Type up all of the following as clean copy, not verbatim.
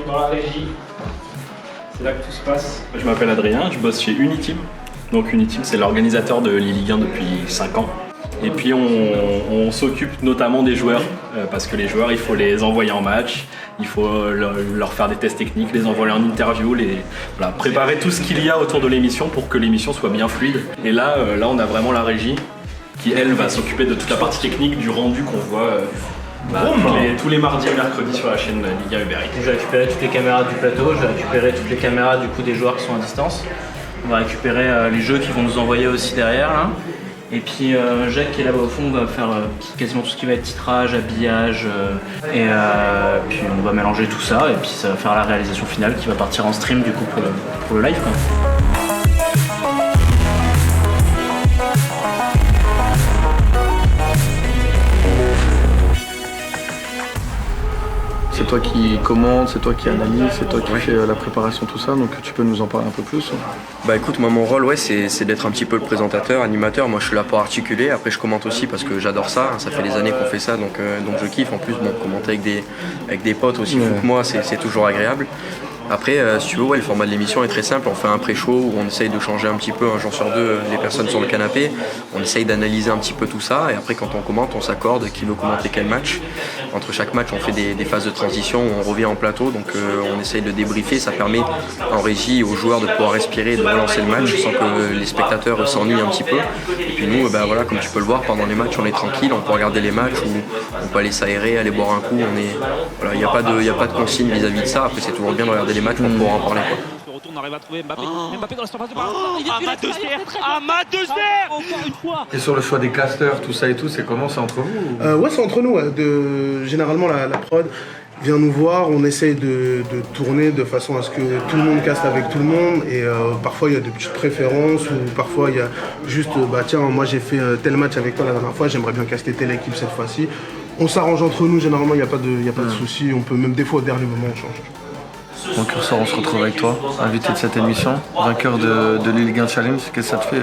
dans la régie. C'est là que tout se passe. Je m'appelle Adrien, je bosse chez Uniteam. Donc Uniteam, c'est l'organisateur de l'E-Ligue 1 depuis 5 ans. Et puis on s'occupe notamment des joueurs, parce que les joueurs, il faut les envoyer en match, il faut leur faire des tests techniques, les envoyer en interview, préparer tout ce qu'il y a autour de l'émission pour que l'émission soit bien fluide. Et là, on a vraiment la régie qui, elle, va s'occuper de toute la partie technique, du rendu qu'on voit tous les mardis et mercredis sur la chaîne Liga Uber Eats. J'ai récupéré toutes les caméras du plateau, j'ai récupéré toutes les caméras du coup des joueurs qui sont à distance. On va récupérer les jeux qui vont nous envoyer aussi derrière là. Et puis Jacques qui est là-bas au fond va faire quasiment tout ce qui va être titrage, habillage et puis on va mélanger tout ça et puis ça va faire la réalisation finale qui va partir en stream du coup pour le live quoi. C'est toi qui commande, c'est toi qui analyse, c'est toi qui fais la préparation, tout ça, donc tu peux nous en parler un peu plus. Bah écoute, moi mon rôle c'est d'être un petit peu le présentateur, animateur. Moi je suis là pour articuler, après je commente aussi parce que j'adore ça, ça fait des années qu'on fait ça, donc je kiffe. En plus commenter avec des potes aussi, moi c'est toujours agréable. Après, si tu veux, le format de l'émission est très simple. On fait un pré-show où on essaye de changer un petit peu, un jour sur deux, les personnes sur le canapé. On essaye d'analyser un petit peu tout ça. Et après, quand on commente, on s'accorde qui veut commenter quel match. Entre chaque match, on fait des phases de transition où on revient en plateau. Donc, on essaye de débriefer. Ça permet en régie aux joueurs de pouvoir respirer, de relancer le match sans que les spectateurs s'ennuient un petit peu. Et puis nous, comme tu peux le voir, pendant les matchs, on est tranquille. On peut regarder les matchs ou on peut aller s'aérer, aller boire un coup. Il n'y a pas de consigne vis-à-vis de ça. Après, c'est toujours bien de regarder les matchs pour pouvoir en parler. Le retour, on arrive à trouver Mbappé. Mbappé dans la surface de passe. Amad de Serre encore une fois. Et sur le choix des casters, tout ça et tout, c'est comment? C'est entre vous Ouais, c'est entre nous. Généralement, la prod vient nous voir, on essaye de tourner de façon à ce que tout le monde caste avec tout le monde. Et parfois, il y a des petites préférences ou parfois, il y a juste, tiens, moi j'ai fait tel match avec toi la dernière fois, j'aimerais bien caster telle équipe cette fois-ci. On s'arrange entre nous, généralement, il n'y a pas de souci. On peut même des fois, au dernier moment, on change. Donc on se retrouve avec toi, invité de cette émission, vainqueur de l'E-Ligue 1 Challenge. Qu'est-ce que ça te fait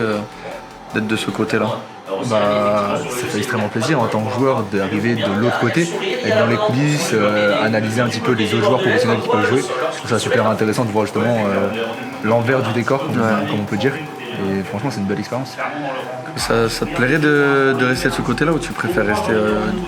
d'être de ce côté-là? Ça fait extrêmement plaisir en tant que joueur d'arriver de l'autre côté, être dans les coulisses, analyser un petit peu les autres joueurs professionnels qui peuvent jouer. Je trouve ça super intéressant de voir justement l'envers du décor, comme on peut dire. Et franchement, c'est une belle expérience. Ça te plairait de rester de ce côté-là ou tu préfères rester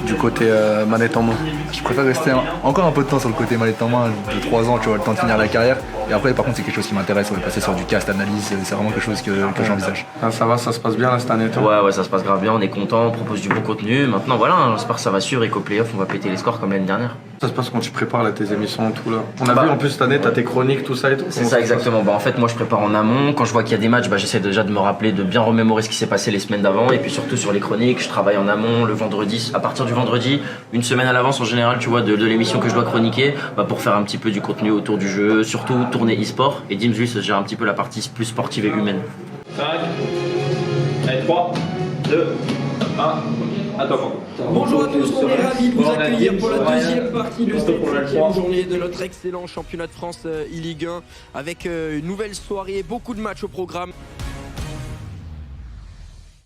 du côté manette en main? Je préfère rester encore un peu de temps sur le côté manette en main, 2-3 ans, tu vois, le temps de finir la carrière. Et après, par contre, c'est quelque chose qui m'intéresse, passer sur du cast, analyse, c'est vraiment quelque chose que j'envisage. Ça va, ça se passe bien là cette année? Ouais, ça se passe grave bien, on est content, on propose du bon contenu. Maintenant, voilà, j'espère que ça va suivre et qu'au playoff, on va péter les scores comme l'année dernière. Ça se passe quand tu prépares là, tes émissions et tout là? On a vu en plus cette année, t'as tes chroniques, tout ça et tout. C'est ça exactement. En fait, moi je prépare en amont. Quand je vois qu'il y a des matchs, j'essaie déjà de me rappeler, de bien remémorer ce qui s'est passé les semaines d'avant. Et puis surtout sur les chroniques, je travaille en amont le vendredi. À partir du vendredi, une semaine à l'avance en général, tu vois, de l'émission que je dois chroniquer, pour faire un petit peu du contenu autour du jeu, surtout tourner e-sport. Et Dims lui se gère un petit peu la partie plus sportive et humaine. 5, allez 3, 2, 1. Bonjour à tous, on est ravis de vous accueillir pour la deuxième partie de cette 5e journée de notre excellent championnat de France e-Ligue 1 avec une nouvelle soirée, beaucoup de matchs au programme.